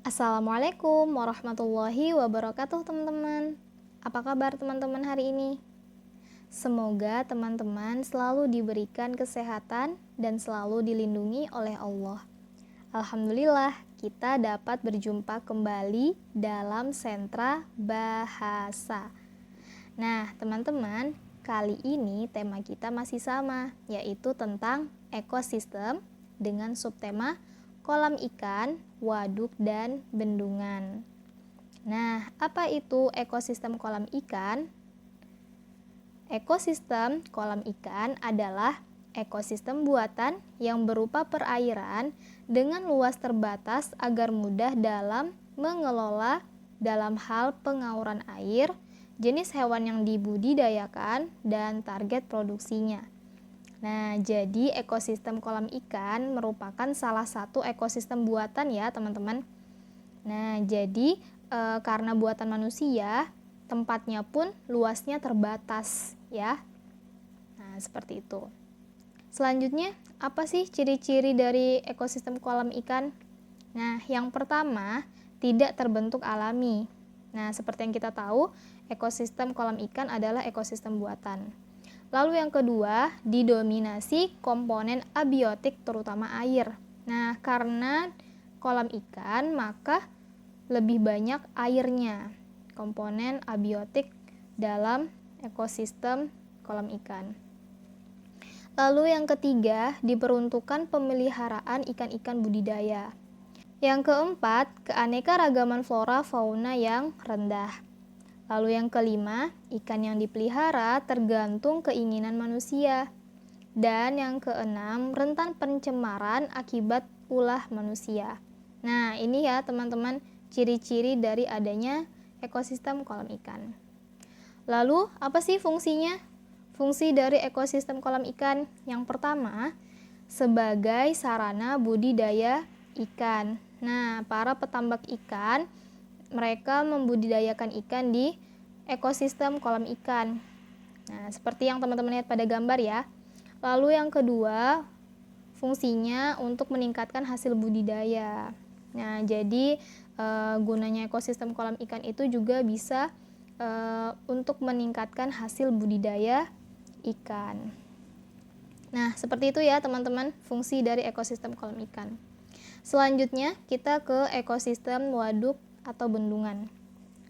Assalamualaikum warahmatullahi wabarakatuh teman-teman. Apa kabar teman-teman hari ini? Semoga teman-teman selalu diberikan kesehatan dan selalu dilindungi oleh Allah. Alhamdulillah, kita dapat berjumpa kembali dalam sentra bahasa. Nah, teman-teman, kali ini tema kita masih sama, yaitu tentang ekosistem dengan subtema kolam ikan, waduk, dan bendungan. Nah, apa itu ekosistem kolam ikan? Ekosistem kolam ikan adalah ekosistem buatan yang berupa perairan dengan luas terbatas agar mudah dalam mengelola dalam hal pengauran air, jenis hewan yang dibudidayakan, dan target produksinya. Nah, jadi ekosistem kolam ikan merupakan salah satu ekosistem buatan ya, teman-teman. Nah, jadi karena buatan manusia, tempatnya pun luasnya terbatas ya. Nah, seperti itu. Selanjutnya, apa sih ciri-ciri dari ekosistem kolam ikan? Nah, yang pertama, tidak terbentuk alami. Nah, seperti yang kita tahu, ekosistem kolam ikan adalah ekosistem buatan. Lalu yang kedua, didominasi komponen abiotik terutama air. Nah, karena kolam ikan maka lebih banyak airnya, komponen abiotik dalam ekosistem kolam ikan. Lalu yang ketiga, diperuntukkan pemeliharaan ikan-ikan budidaya. Yang keempat, keanekaragaman flora fauna yang rendah. Lalu yang kelima, ikan yang dipelihara tergantung keinginan manusia. Dan yang keenam, rentan pencemaran akibat ulah manusia. Nah, ini ya teman-teman ciri-ciri dari adanya ekosistem kolam ikan. Lalu, apa sih fungsinya? Fungsi dari ekosistem kolam ikan yang pertama, sebagai sarana budidaya ikan. Nah, para petambak ikan mereka membudidayakan ikan di ekosistem kolam ikan. Nah, seperti yang teman-teman lihat pada gambar ya. Lalu yang kedua, fungsinya untuk meningkatkan hasil budidaya. Nah, jadi gunanya ekosistem kolam ikan itu juga bisa untuk meningkatkan hasil budidaya ikan. Nah, seperti itu ya teman-teman fungsi dari ekosistem kolam ikan. Selanjutnya kita ke ekosistem waduk atau bendungan.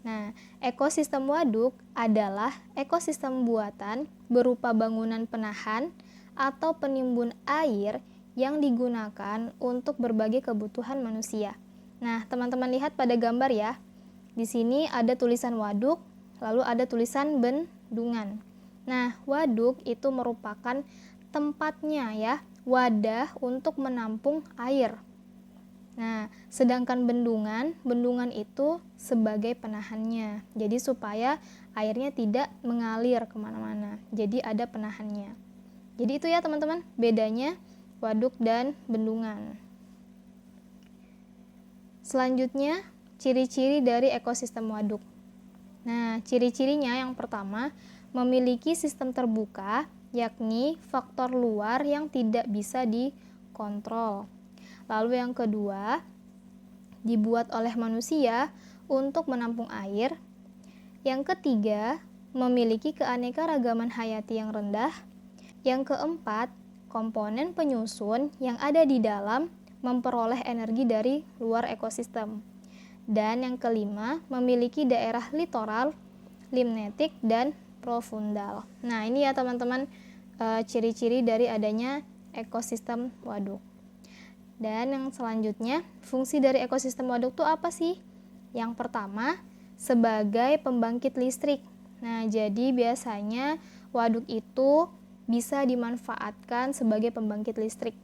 Nah, ekosistem waduk adalah ekosistem buatan berupa bangunan penahan atau penimbun air yang digunakan untuk berbagai kebutuhan manusia. Nah, teman-teman lihat pada gambar ya. Di sini ada tulisan waduk, lalu ada tulisan bendungan. Nah, waduk itu merupakan tempatnya ya, wadah untuk menampung air. Nah, sedangkan bendungan itu sebagai penahannya. Jadi supaya airnya tidak mengalir kemana-mana. Jadi ada penahannya. Jadi itu ya teman-teman, bedanya waduk dan bendungan. Selanjutnya, ciri-ciri dari ekosistem waduk. Nah, ciri-cirinya yang pertama, memiliki sistem terbuka, yakni faktor luar yang tidak bisa dikontrol. Lalu yang kedua, dibuat oleh manusia untuk menampung air. Yang ketiga, memiliki keanekaragaman hayati yang rendah. Yang keempat, komponen penyusun yang ada di dalam memperoleh energi dari luar ekosistem. Dan yang kelima, memiliki daerah litoral, limnetik, dan profundal. Nah, ini ya teman-teman ciri-ciri dari adanya ekosistem waduk. Dan yang selanjutnya, fungsi dari ekosistem waduk itu apa sih? Yang pertama, sebagai pembangkit listrik. Nah, jadi biasanya waduk itu bisa dimanfaatkan sebagai pembangkit listrik.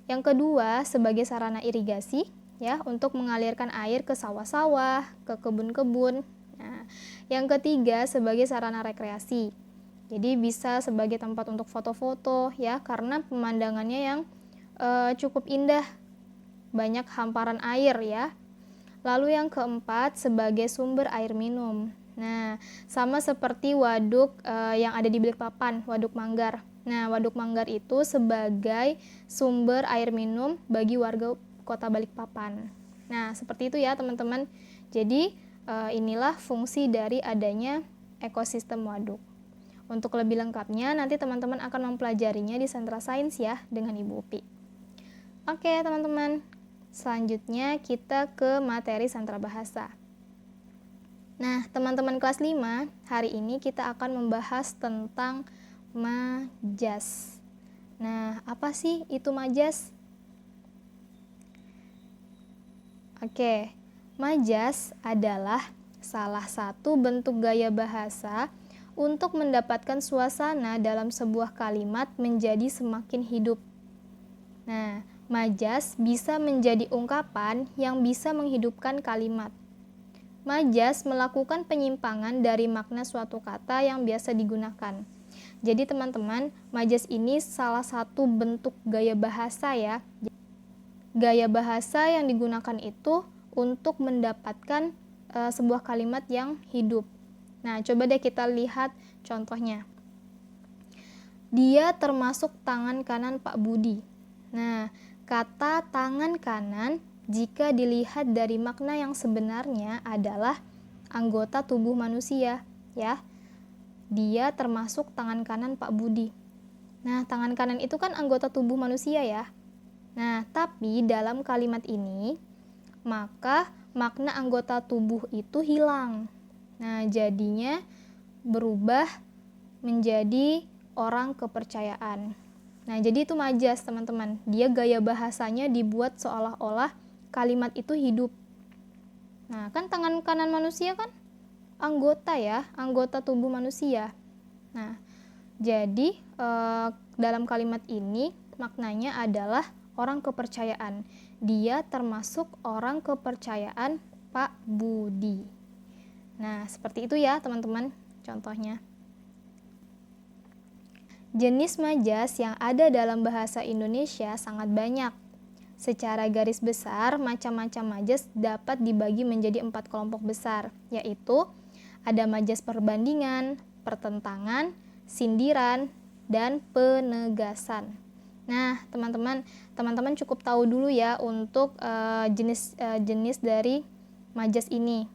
Yang kedua, sebagai sarana irigasi ya, untuk mengalirkan air ke sawah-sawah, ke kebun-kebun. Nah, yang ketiga, sebagai sarana rekreasi. Jadi bisa sebagai tempat untuk foto-foto ya, karena pemandangannya yang cukup indah, banyak hamparan air ya. Lalu yang keempat, sebagai sumber air minum. Nah, sama seperti waduk yang ada di Balikpapan, Waduk Manggar. Nah, Waduk Manggar itu sebagai sumber air minum bagi warga Kota Balikpapan. Nah, seperti itu ya teman-teman. Jadi, inilah fungsi dari adanya ekosistem waduk. Untuk lebih lengkapnya, nanti teman-teman akan mempelajarinya di Sentra Sains ya, dengan Ibu Upi. Oke, teman-teman. Selanjutnya kita ke materi Sentra Bahasa. Nah, teman-teman kelas 5, hari ini kita akan membahas tentang majas. Nah, apa sih itu majas? Oke, majas adalah salah satu bentuk gaya bahasa untuk mendapatkan suasana dalam sebuah kalimat menjadi semakin hidup. Nah, majas bisa menjadi ungkapan yang bisa menghidupkan kalimat. Majas melakukan penyimpangan dari makna suatu kata yang biasa digunakan. Jadi teman-teman, majas ini salah satu bentuk gaya bahasa ya. Gaya bahasa yang digunakan itu untuk mendapatkan sebuah kalimat yang hidup. Nah, coba deh kita lihat contohnya. Dia termasuk tangan kanan Pak Budi. Nah, kata tangan kanan jika dilihat dari makna yang sebenarnya adalah anggota tubuh manusia, ya. Dia termasuk tangan kanan Pak Budi. Nah, tangan kanan itu kan anggota tubuh manusia ya. Nah, tapi dalam kalimat ini, maka makna anggota tubuh itu hilang. Nah, jadinya berubah menjadi orang kepercayaan. Nah, jadi itu majas, teman-teman. Dia gaya bahasanya dibuat seolah-olah kalimat itu hidup. Nah, kan tangan kanan manusia kan anggota ya, anggota tubuh manusia. Nah, jadi dalam kalimat ini maknanya adalah orang kepercayaan. Dia termasuk orang kepercayaan Pak Budi. Nah, seperti itu ya teman-teman contohnya. Jenis majas yang ada dalam bahasa Indonesia sangat banyak. Secara garis besar, macam-macam majas dapat dibagi menjadi 4 kelompok besar, yaitu ada majas perbandingan, pertentangan, sindiran, dan penegasan. Nah, teman-teman cukup tahu dulu ya untuk jenis dari majas ini.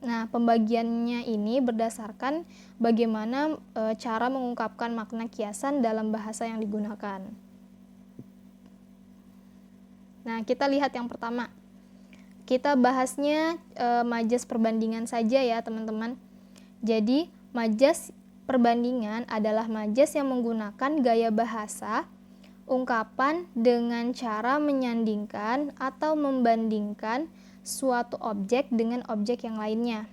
Nah, pembagiannya ini berdasarkan bagaimana cara mengungkapkan makna kiasan dalam bahasa yang digunakan. Nah, kita lihat yang pertama. Kita bahasnya majas perbandingan saja ya, teman-teman. Jadi, majas perbandingan adalah majas yang menggunakan gaya bahasa, ungkapan dengan cara menyandingkan atau membandingkan suatu objek dengan objek yang lainnya,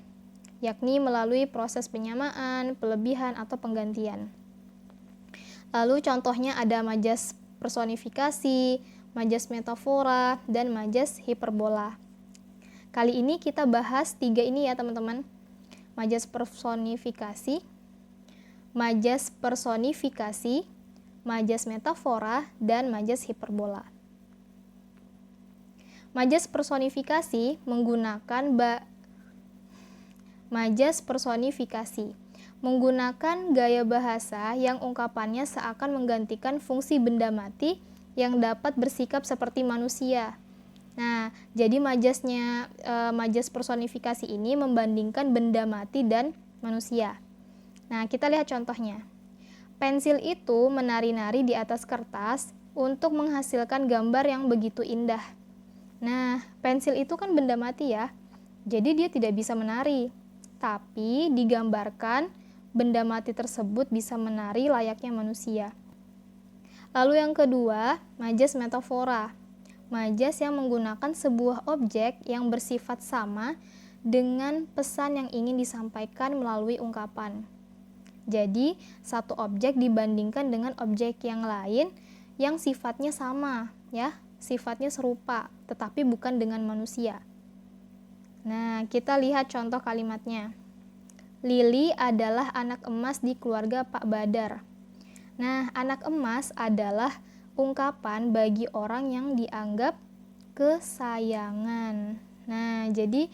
yakni melalui proses penyamaan, pelebihan, atau penggantian. Lalu contohnya ada majas personifikasi, majas metafora, dan majas hiperbola. Kali ini kita bahas 3 ini ya teman-teman. Majas personifikasi, majas metafora, dan majas hiperbola. Majas personifikasi menggunakan gaya bahasa yang ungkapannya seakan menggantikan fungsi benda mati yang dapat bersikap seperti manusia. Nah, jadi majas personifikasi ini membandingkan benda mati dan manusia. Nah, kita lihat contohnya. Pensil itu menari-nari di atas kertas untuk menghasilkan gambar yang begitu indah. Nah, pensil itu kan benda mati ya, jadi dia tidak bisa menari. Tapi digambarkan benda mati tersebut bisa menari layaknya manusia. Lalu yang kedua, majas metafora. Majas yang menggunakan sebuah objek yang bersifat sama dengan pesan yang ingin disampaikan melalui ungkapan. Jadi, satu objek dibandingkan dengan objek yang lain yang sifatnya sama, ya. Sifatnya serupa, tetapi bukan dengan manusia. Nah, kita lihat contoh kalimatnya. Lili adalah anak emas di keluarga Pak Badar. Nah, anak emas adalah ungkapan bagi orang yang dianggap kesayangan. Nah, jadi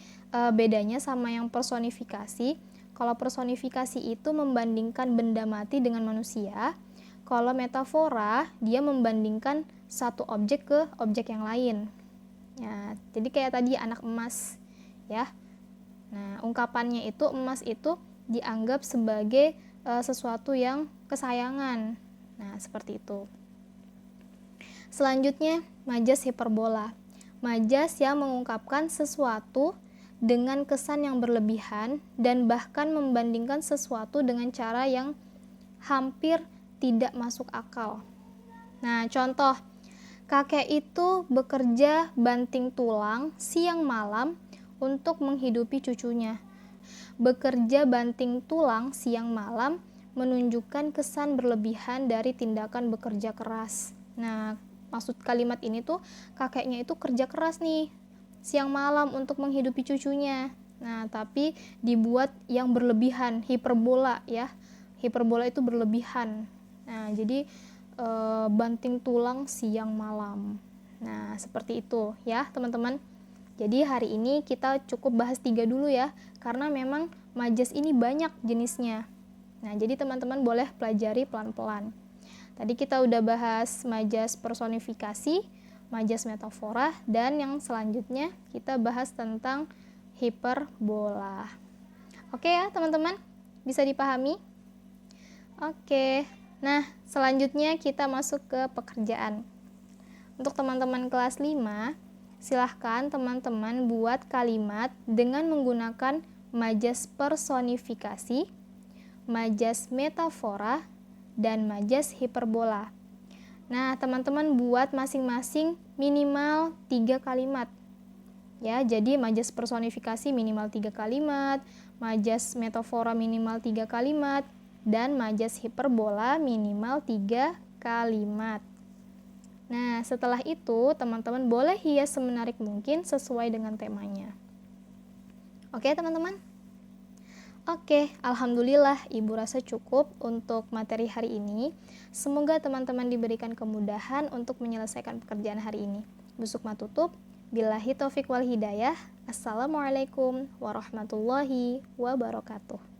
bedanya sama yang personifikasi. Kalau personifikasi itu membandingkan benda mati dengan manusia. Kalau metafora, dia membandingkan satu objek ke objek yang lain. Ya, jadi kayak tadi anak emas ya. Nah, ungkapannya itu emas itu dianggap sebagai sesuatu yang kesayangan. Nah, seperti itu. Selanjutnya, majas hiperbola. Majas yang mengungkapkan sesuatu dengan kesan yang berlebihan dan bahkan membandingkan sesuatu dengan cara yang hampir tidak masuk akal. Nah, contoh, kakek itu bekerja banting tulang siang malam untuk menghidupi cucunya. Bekerja banting tulang siang malam menunjukkan kesan berlebihan dari tindakan bekerja keras. Nah, maksud kalimat ini tuh kakeknya itu kerja keras nih siang malam untuk menghidupi cucunya. Nah, tapi dibuat yang berlebihan, hiperbola ya. Hiperbola itu berlebihan. Nah, jadi banting tulang siang malam. Nah, seperti itu ya, teman-teman. Jadi hari ini kita cukup bahas 3 dulu ya, karena memang majas ini banyak jenisnya. Nah, jadi teman-teman boleh pelajari pelan-pelan. Tadi kita udah bahas majas personifikasi, majas metafora, dan yang selanjutnya kita bahas tentang hiperbola. Oke ya teman-teman, bisa dipahami? Oke, nah selanjutnya kita masuk ke pekerjaan. Untuk teman-teman kelas 5, silahkan teman-teman buat kalimat dengan menggunakan majas personifikasi, majas metafora, dan majas hiperbola. Nah, teman-teman buat masing-masing minimal 3 kalimat. Ya, jadi majas personifikasi minimal 3 kalimat, majas metafora minimal 3 kalimat, dan majas hiperbola minimal 3 kalimat. Nah, setelah itu teman-teman boleh hias semenarik mungkin sesuai dengan temanya. Oke, teman-teman? Oke, alhamdulillah Ibu rasa cukup untuk materi hari ini. Semoga teman-teman diberikan kemudahan untuk menyelesaikan pekerjaan hari ini. Busukma tutup. Billahi taufik wal hidayah. Assalamualaikum warahmatullahi wabarakatuh.